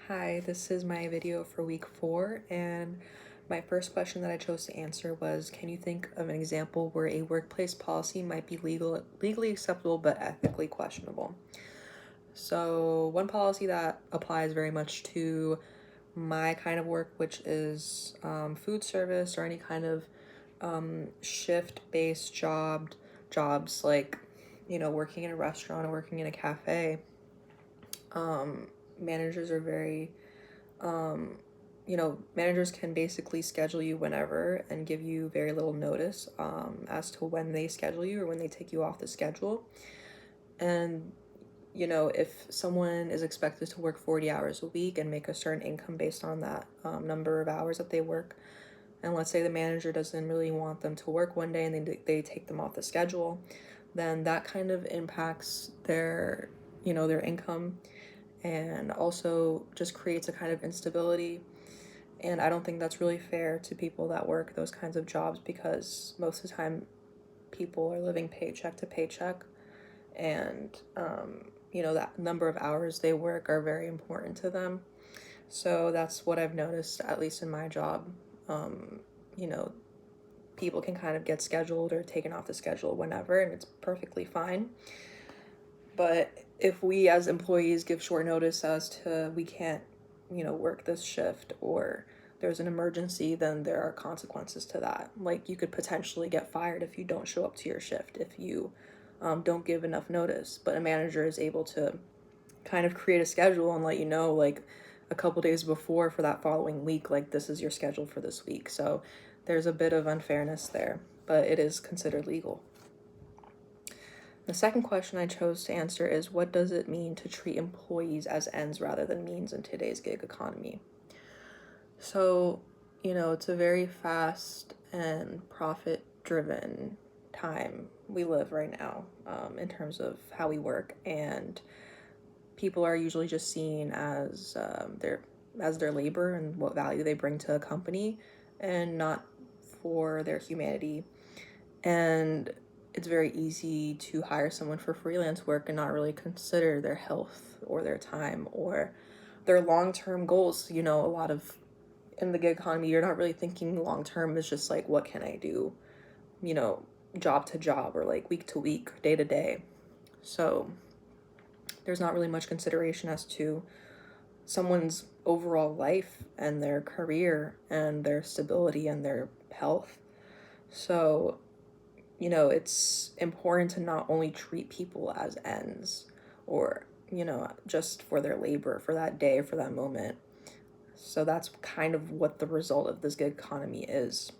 Hi, this is my video for week 4, and my first question that I chose to answer was, can you think of an example where a workplace policy might be legally acceptable but ethically questionable? So one policy that applies very much to my kind of work, which is food service or any kind of shift-based jobs like, working in a restaurant or working in a cafe. Managers are very managers can basically schedule you whenever and give you very little notice as to when they schedule you or when they take you off the schedule. And, if someone is expected to work 40 hours a week and make a certain income based on that number of hours that they work, and let's say the manager doesn't really want them to work one day and they take them off the schedule, then that kind of impacts their income, and also just creates a kind of instability. And I don't think that's really fair to people that work those kinds of jobs, because most of the time people are living paycheck to paycheck, and that number of hours they work are very important to them. So that's what I've noticed, at least in my job. um, you know People can kind of get scheduled or taken off the schedule whenever, and it's perfectly fine. But if we as employees give short notice as to we can't, work this shift, or there's an emergency, then there are consequences to that. Like, you could potentially get fired if you don't show up to your shift, if you don't give enough notice. But a manager is able to kind of create a schedule and let you know, like, a couple days before for that following week, like, this is your schedule for this week. So there's a bit of unfairness there, but it is considered legal. The second question I chose to answer is, what does it mean to treat employees as ends rather than means in today's gig economy? So, it's a very fast and profit-driven time we live right now, in terms of how we work, and people are usually just seen as their labor and what value they bring to a company, and not for their humanity. And it's very easy to hire someone for freelance work and not really consider their health or their time or their long-term goals. A lot of in the gig economy, you're not really thinking long-term. It's just like, what can I do, you know, job to job, or like week to week, day to day. So there's not really much consideration as to someone's overall life and their career and their stability and their health. So it's important to not only treat people as ends, or, just for their labor for that day, for that moment. So that's kind of what the result of this gig economy is.